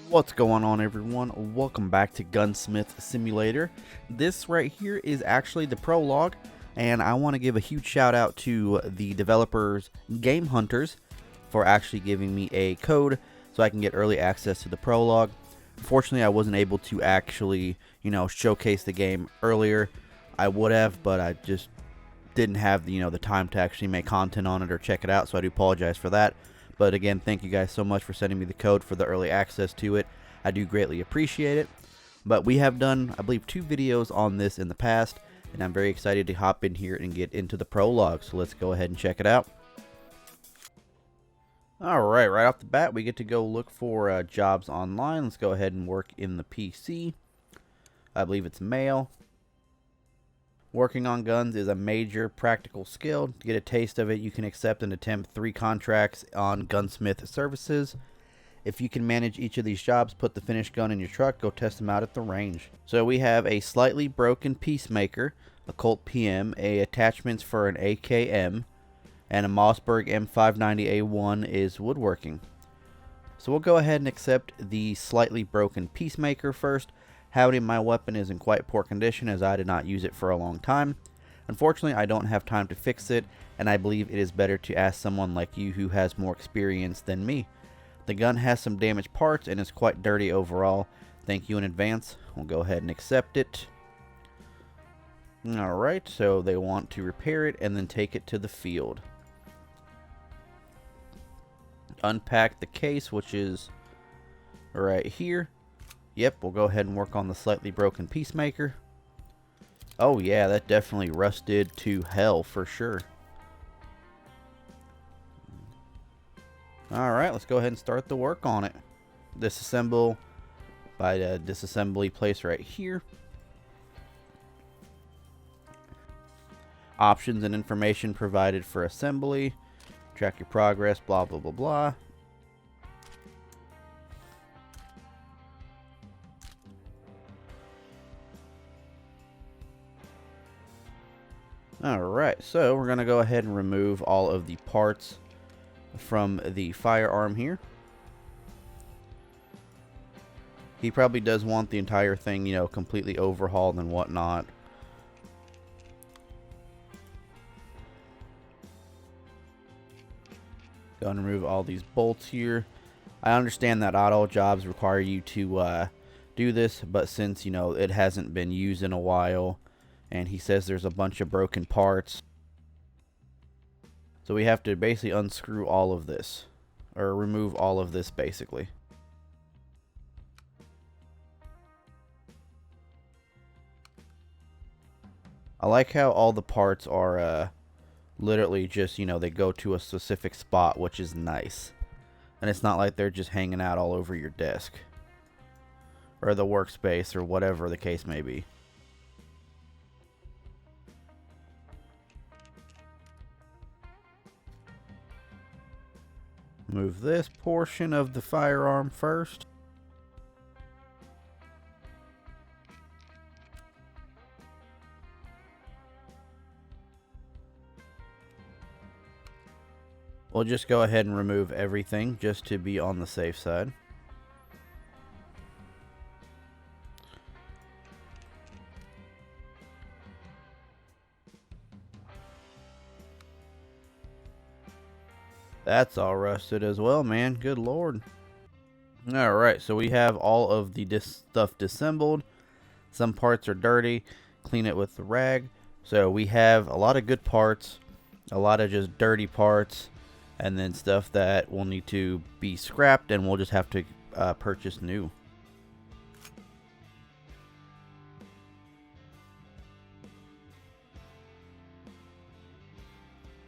What's going on, everyone? Welcome back to Gunsmith Simulator. This right here is actually the prologue, and I want to give a huge shout out to the developers GameHunters for actually giving me a code so I can get early access to the prologue. Unfortunately, I wasn't able to actually, showcase the game earlier. I would have, but I just didn't have the time to actually make content on it or check it out, so I do apologize for that. But again, thank you guys so much for sending me the code for the early access to it. I do greatly appreciate it. But we have done, I believe, 2 videos on this in the past, and I'm very excited to hop in here and get into the prologue. So let's go ahead and check it out. Alright, right off the bat, we get to go look for jobs online. Let's go ahead and work in the PC. I believe it's male. Working on guns is a major practical skill. To get a taste of it, you can accept and attempt 3 contracts on Gunsmith services. If you can manage each of these jobs, put the finished gun in your truck, go test them out at the range. So we have a slightly broken Peacemaker, a Colt PM, a attachments for an AKM, and a Mossberg M590A1 is woodworking. So we'll go ahead and accept the slightly broken Peacemaker first. Howdy, my weapon is in quite poor condition as I did not use it for a long time. Unfortunately, I don't have time to fix it, and I believe it is better to ask someone like you who has more experience than me. The gun has some damaged parts and is quite dirty overall. Thank you in advance. We'll go ahead and accept it. Alright, so they want to repair it and then take it to the field. Unpack the case, which is right here. Yep, we'll go ahead and work on the slightly broken Peacemaker. Oh yeah, that definitely rusted to hell for sure. Alright, let's go ahead and start the work on it. Disassemble by the disassembly place right here. Options and information provided for assembly. Track your progress, blah blah blah blah. Alright, so we're going to go ahead and remove all of the parts from the firearm here. He probably does want the entire thing, completely overhauled and whatnot. Go and remove all these bolts here. I understand that not all jobs require you to do this, but since, it hasn't been used in a while, and he says there's a bunch of broken parts, so we have to basically unscrew all of this, or remove all of this basically. I like how all the parts are literally just, they go to a specific spot, which is nice. And it's not like they're just hanging out all over your desk or the workspace or whatever the case may be. Move this portion of the firearm first. We'll just go ahead and remove everything just to be on the safe side. That's all rusted as well, man. Good lord. Alright, so we have all of the stuff disassembled. Some parts are dirty. Clean it with the rag. So we have a lot of good parts, a lot of just dirty parts, and then stuff that will need to be scrapped and we'll just have to purchase new.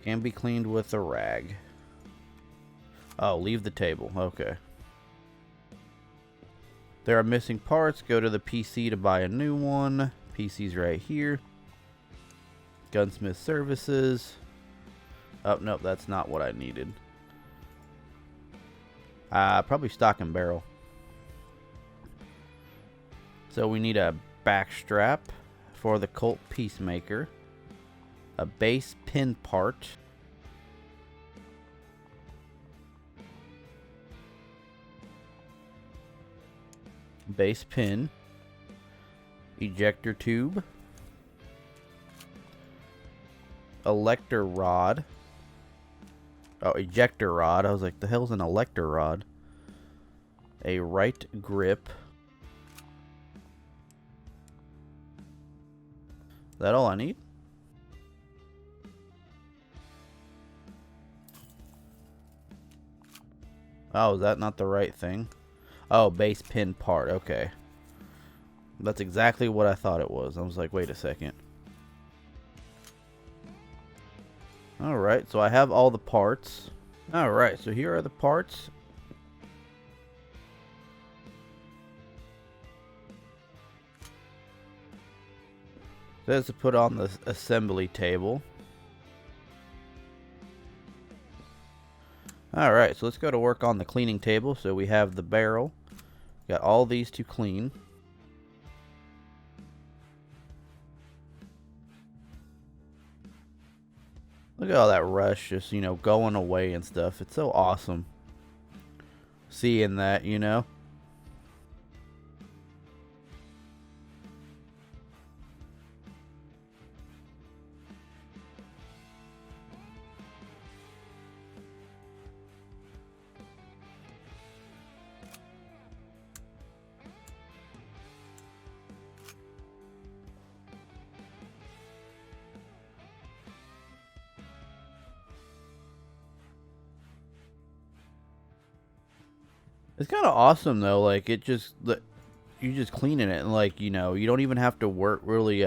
Can be cleaned with a rag. Oh, leave the table. Okay. There are missing parts. Go to the PC to buy a new one. PC's right here. Gunsmith services. Oh, nope, that's not what I needed. Probably stock and barrel. So we need a back strap for the Colt Peacemaker. A base pin part. Base pin. Ejector tube. Elector rod. Oh, ejector rod. I was like, the hell's an elector rod? A right grip. Is that all I need? Oh, is that not the right thing? Oh, base pin part. Okay. That's exactly what I thought it was. I was like, wait a second. Alright, so I have all the parts. Alright, so here are the parts. It says to put on the assembly table. Alright, so let's go to work on the cleaning table. So we have the barrel. Got all these to clean. Look at all that rush just, you know, going away and stuff. It's so awesome seeing that, you know. It's kind of awesome though, like it just, you just cleaning it and like, you know, you don't even have to work really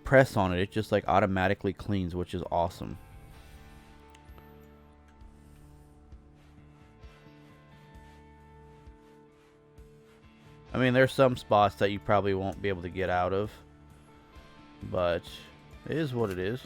press on it. It just like automatically cleans, which is awesome. I mean, there's some spots that you probably won't be able to get out of, but it is what it is.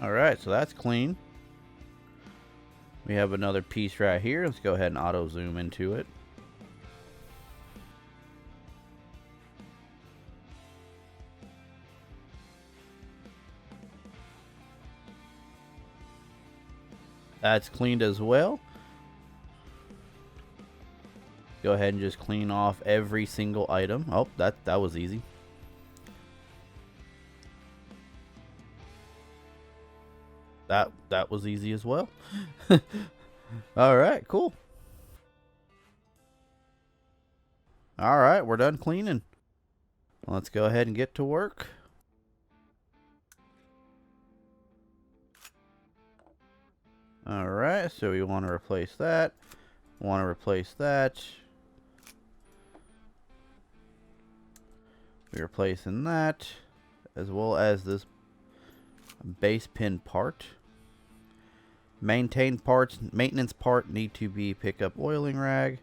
Alright, so that's clean. We have another piece right here. Let's go ahead and auto zoom into it. That's cleaned as well. Go ahead and just clean off every single item. Oh, that was easy. That was easy as well. All right, cool. All right, we're done cleaning. Let's go ahead and get to work. All right, so we want to replace that. Want to replace that. We're replacing that, as well as this base pin part. Maintenance part need to be pick up oiling rag.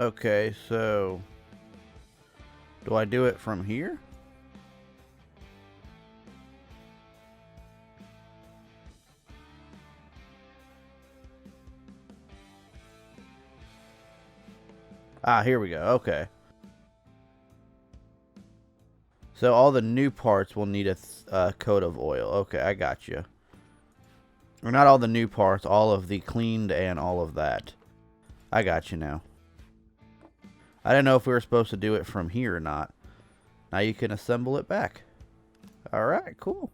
Okay, so do I do it from here? Ah, here we go. Okay. So all the new parts will need a coat of oil. Okay, I got you. Or not all the new parts, all of the cleaned and all of that. I got you now. I didn't know if we were supposed to do it from here or not. Now you can assemble it back. Alright, cool.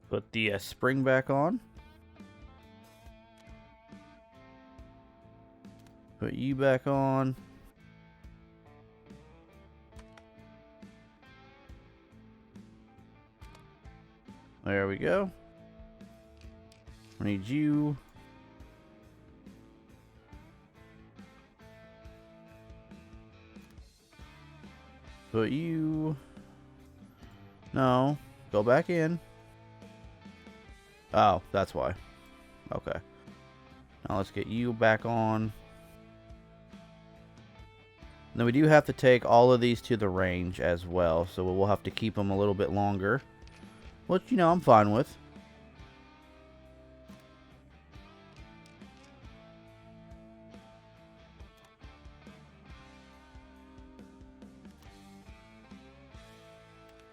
Put the spring back on. Put you back on. There we go. I need you. Put you. No. Go back in. Oh, that's why. Okay. Now let's get you back on. Then we do have to take all of these to the range as well, so we'll have to keep them a little bit longer. Which, you know, I'm fine with.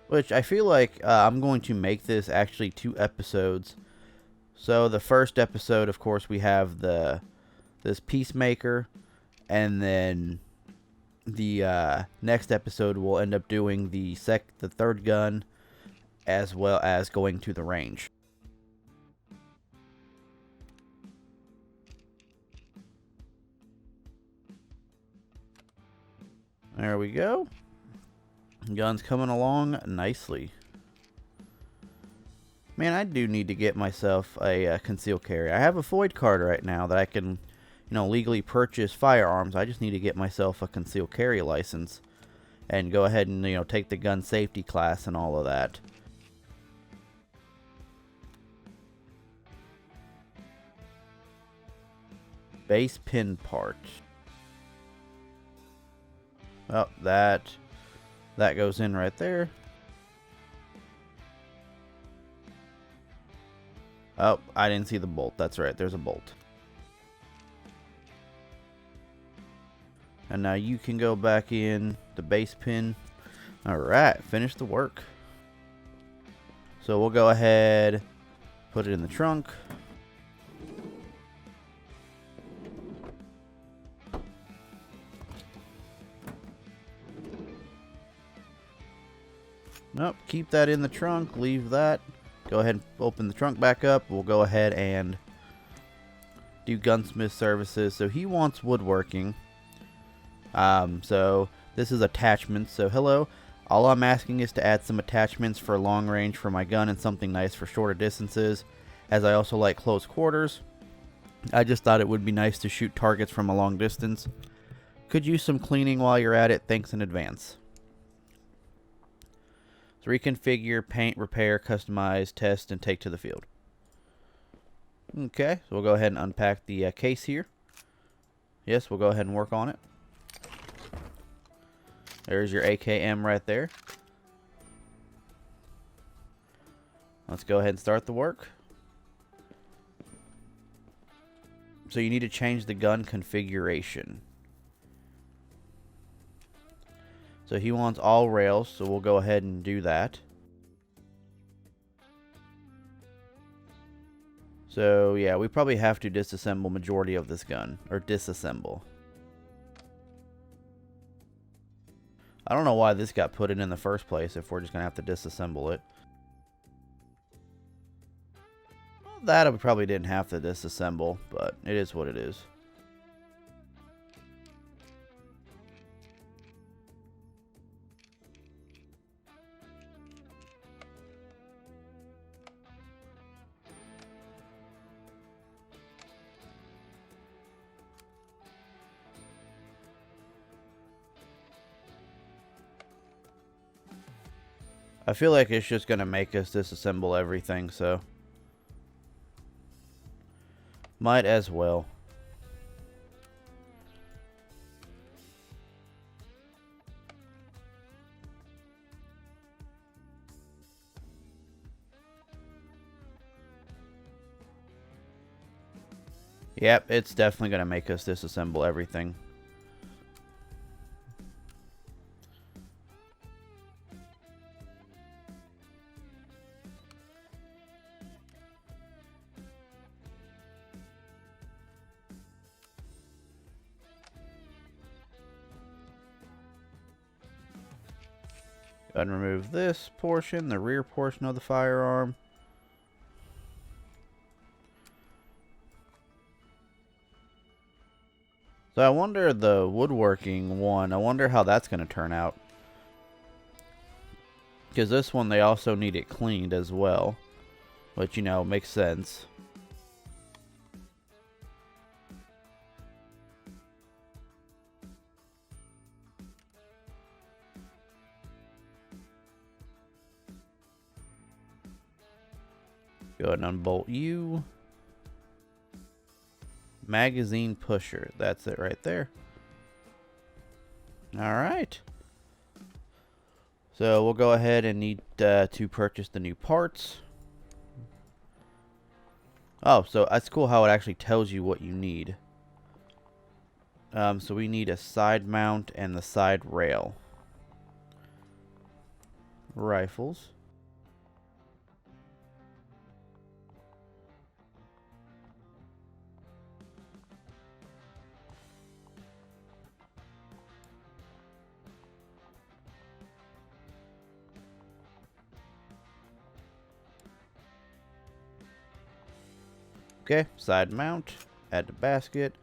Which I feel like I'm going to make this actually 2 episodes. So the first episode, of course, we have this Peacemaker, and then the next episode we'll end up doing the third gun, as well as going to the range. There we go. Gun's coming along nicely. Man, I do need to get myself a concealed carry. I have a Void card right now that I can, you know, legally purchase firearms. I just need to get myself a concealed carry license and go ahead and, you know, take the gun safety class and all of that. Base pin part. Oh, that goes in right there. Oh, I didn't see the bolt. That's right, there's a bolt. And now you can go back in the base pin. Alright, finish the work. So we'll go ahead, put it in the trunk. Nope, keep that in the trunk, leave that. Go ahead and open the trunk back up. We'll go ahead and do Gunsmith services. So he wants woodworking. So this is attachments. So hello, all I'm asking is to add some attachments for long range for my gun and something nice for shorter distances, as I also like close quarters. I just thought it would be nice to shoot targets from a long distance. Could use some cleaning while you're at it. Thanks in advance. So reconfigure, paint, repair, customize, test, and take to the field. Okay, so we'll go ahead and unpack the case here. Yes, we'll go ahead and work on it. There's your AKM right there. Let's go ahead and start the work. So you need to change the gun configuration. So he wants all rails, so we'll go ahead and do that. So yeah, we probably have to disassemble majority of this gun, or disassemble. I don't know why this got put in the first place if we're just going to have to disassemble it. Well, that we probably didn't have to disassemble, but it is what it is. I feel like it's just going to make us disassemble everything, so might as well. Yep, it's definitely going to make us disassemble everything. Go ahead and remove this portion, the rear portion of the firearm. So I wonder the woodworking one, I wonder how that's going to turn out. Because this one, they also need it cleaned as well. which, you know, makes sense. Go ahead and unbolt you. Magazine pusher. That's it right there. Alright. So we'll go ahead and need to purchase the new parts. Oh, so that's cool how it actually tells you what you need. So we need a side mount and the side rail. Rifles. Okay, side mount, add to basket,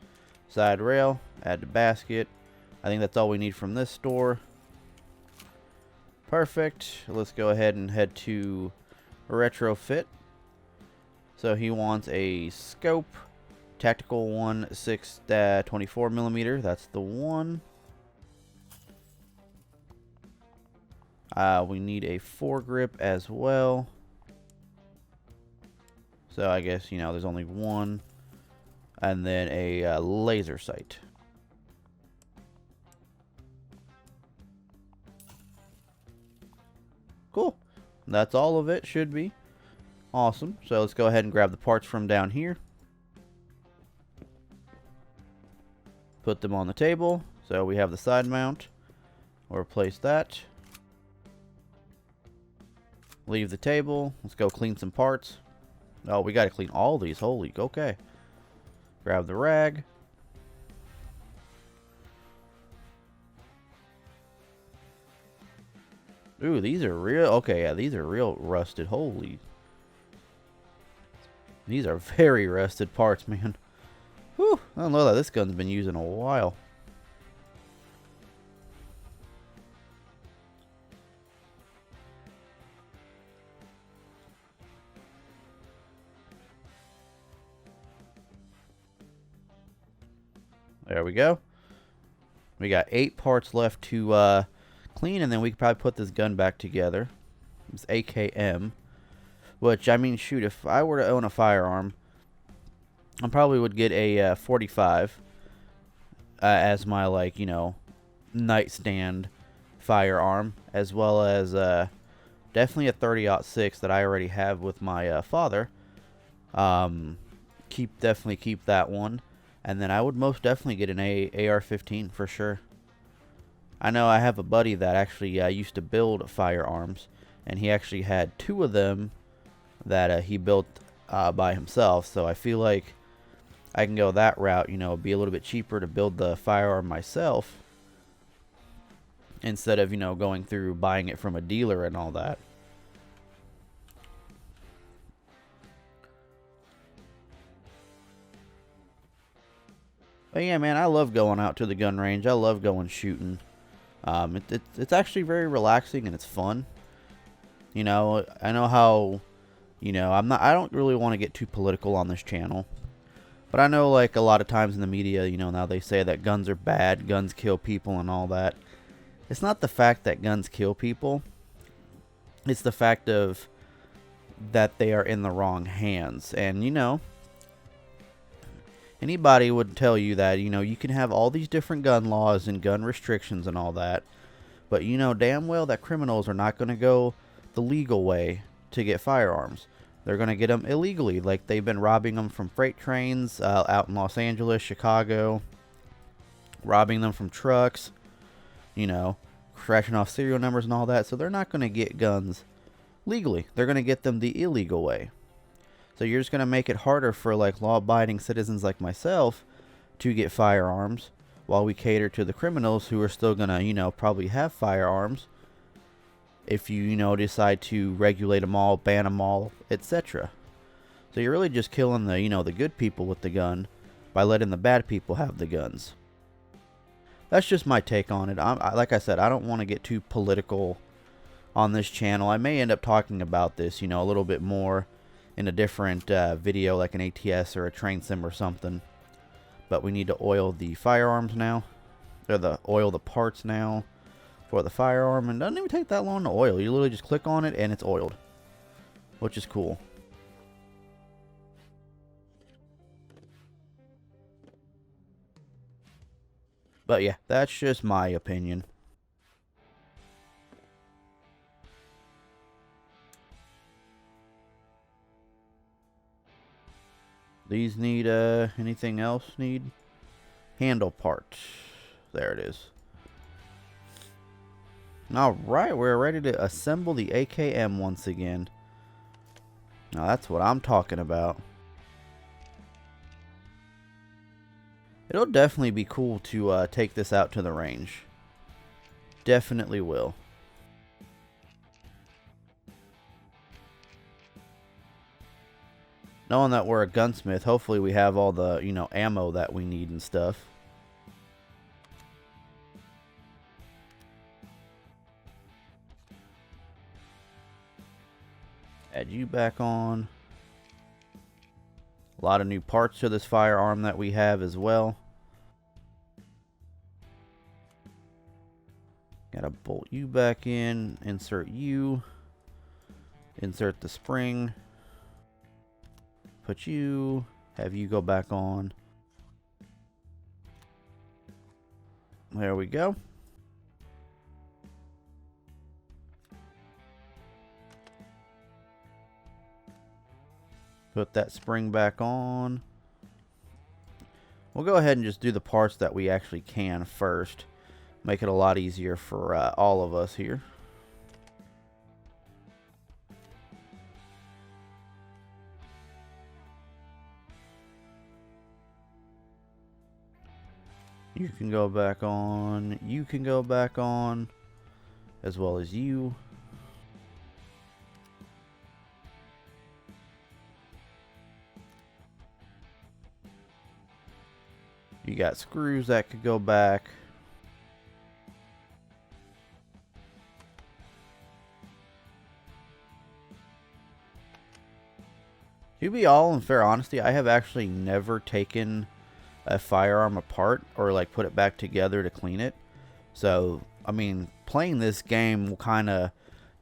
side rail, add to basket. I think that's all we need from this store. Perfect. Let's go ahead and head to retrofit. So he wants a scope, tactical one, 6-24mm. That's the one. We need a foregrip as well. So I guess, you know, there's only one. And then a laser sight. Cool. That's all of it, should be. Awesome. So let's go ahead and grab the parts from down here. Put them on the table. So we have the side mount. We'll replace that. Leave the table. Let's go clean some parts. Oh, we got to clean all these. Holy, okay. Grab the rag. Ooh, these are real. Okay, yeah, these are real rusted. Holy. These are very rusted parts, man. Whew, I don't know that this gun's been used in a while. There we go. We got 8 parts left to clean, and then we could probably put this gun back together. It's AKM. Which, I mean, shoot, if I were to own a firearm, I probably would get a 45 as my, like, you know, nightstand firearm, as well as definitely a 30-06 that I already have with my father. Definitely keep that one. And then I would most definitely get an AR-15 for sure. I know I have a buddy that actually used to build firearms, and he actually had 2 of them that he built by himself. So I feel like I can go that route, you know, be a little bit cheaper to build the firearm myself instead of, you know, going through buying it from a dealer and all that. But yeah, man, I love going out to the gun range. I love going shooting. It's actually very relaxing and it's fun. You know, I know how, you know, I don't really want to get too political on this channel. But I know, like, a lot of times in the media, you know, now they say that guns are bad, guns kill people and all that. It's not the fact that guns kill people. It's the fact of that they are in the wrong hands. And, you know, anybody would tell you that, you know, you can have all these different gun laws and gun restrictions and all that, but you know damn well that criminals are not going to go the legal way to get firearms. They're going to get them illegally, like they've been robbing them from freight trains out in Los Angeles, Chicago, robbing them from trucks, you know, crashing off serial numbers and all that. So they're not going to get guns legally. They're going to get them the illegal way. So you're just going to make it harder for, like, law-abiding citizens like myself to get firearms, while we cater to the criminals who are still going to, you know, probably have firearms if you, you know, decide to regulate them all, ban them all, etc. So you're really just killing the, you know, the good people with the gun by letting the bad people have the guns. That's just my take on it. Like I said, I don't want to get too political on this channel. I may end up talking about this, you know, a little bit more in a different video, like an ATS or a train sim or something. But we need to oil the firearms now, or oil the parts now for the firearm, and it doesn't even take that long to oil. You literally just click on it and it's oiled, which is cool. But yeah, that's just my opinion. These need, anything else need? Handle part. There it is. Alright, we're ready to assemble the AKM once again. Now that's what I'm talking about. It'll definitely be cool to take this out to the range. Definitely will. Knowing that we're a gunsmith, hopefully we have all the, you know, ammo that we need and stuff. Add you back on. A lot of new parts to this firearm that we have as well. Gotta bolt you back in, insert you, insert the spring, put you, have you go back on. There we go. Put that spring back on. We'll go ahead and just do the parts that we actually can first. Make it a lot easier for all of us here. You can go back on. You can go back on. As well as you. You got screws that could go back. To be all in fair honesty, I have actually never taken a firearm apart or like put it back together to clean it. So, I mean, playing this game will kind of,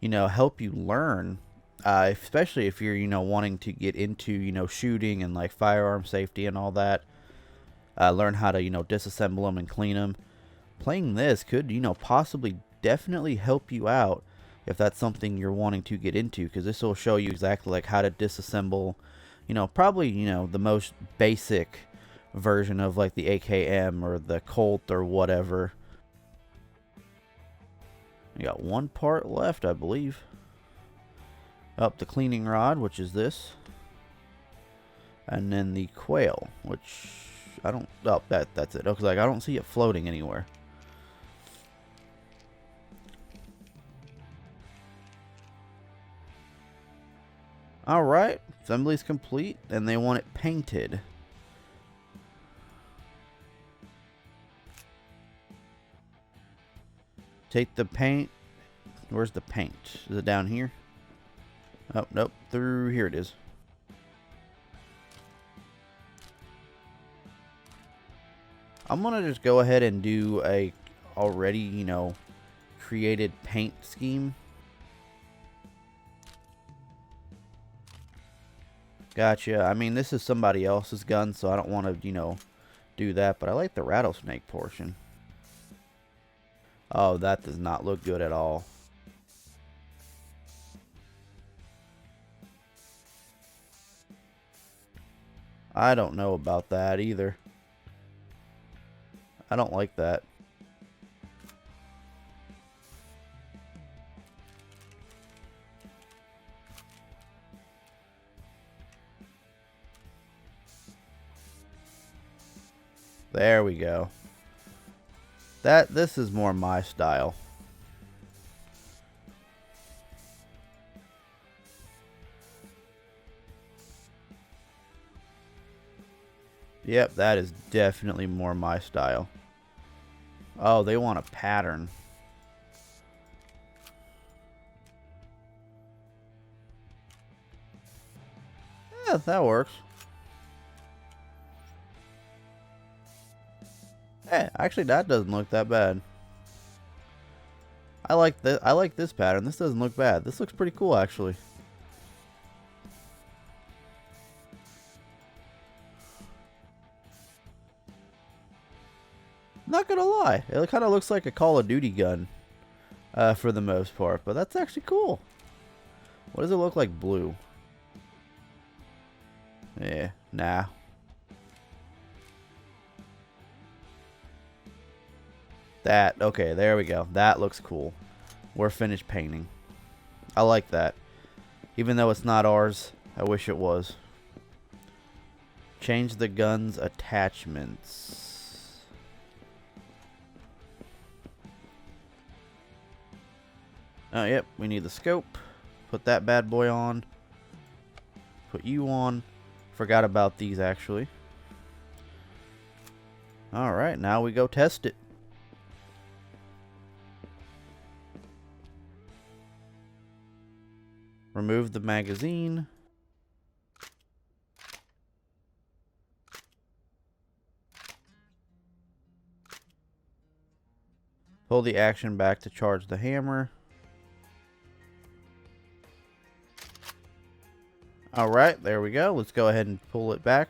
you know, help you learn, especially if you're, you know, wanting to get into, you know, shooting and like firearm safety and all that. Learn how to, you know, disassemble them and clean them. Playing this could, you know, possibly definitely help you out if that's something you're wanting to get into, because this will show you exactly like how to disassemble, you know, probably, you know, the most basic version of like the AKM or the Colt or whatever. You got one part left, I believe. Up the cleaning rod, which is this. And then the quail, which I don't, oh, that's it. Okay, like I don't see it floating anywhere. Alright, assembly's complete, and they want it painted. Take the paint. Where's the paint? Is it down here? Oh, nope. Through here it is. I'm gonna just go ahead and do a already, you know, created paint scheme. Gotcha. I mean, this is somebody else's gun, so I don't want to, you know, do that. But I like the rattlesnake portion. Oh, that does not look good at all. I don't know about that either. I don't like that. There we go. This is more my style. Yep, that is definitely more my style. Oh, they want a pattern. Yeah, that works. Hey, actually that doesn't look that bad. I like this pattern. This doesn't look bad. This looks pretty cool actually. Not gonna lie, it kind of looks like a Call of Duty gun for the most part, but that's actually cool. What does it look like blue? Yeah, nah. Okay, there we go. That looks cool. We're finished painting. I like that. Even though it's not ours, I wish it was. Change the gun's attachments. Oh, yep, we need the scope. Put that bad boy on. Put you on. Forgot about these, actually. Alright, now we go test it. Remove the magazine. Pull the action back to charge the hammer. Alright, there we go. Let's go ahead and pull it back.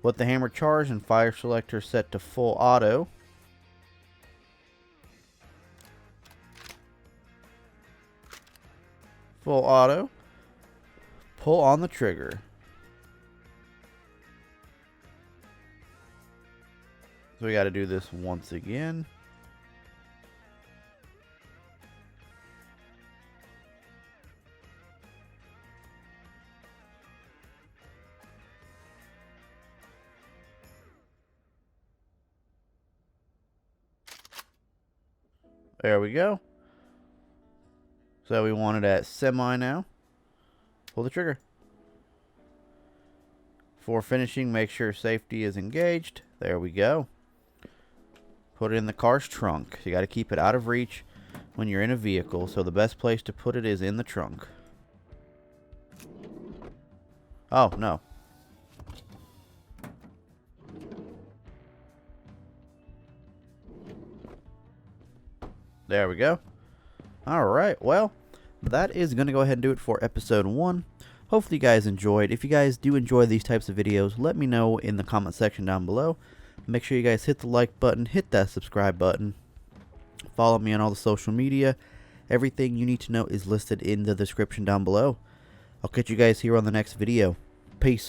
Let the hammer charge and fire selector set to full auto. Full auto. Pull on the trigger. So we got to do this once again. There we go. So we want it at semi now. Pull the trigger. For finishing, make sure safety is engaged. There we go. Put it in the car's trunk. You got to keep it out of reach when you're in a vehicle, so the best place to put it is in the trunk. Oh, no. There we go. Alright, well, that is going to go ahead and do it for episode 1. Hopefully you guys enjoyed. If you guys do enjoy these types of videos, let me know in the comment section down below. Make sure you guys hit the like button, hit that subscribe button. Follow me on all the social media. Everything you need to know is listed in the description down below. I'll catch you guys here on the next video. Peace.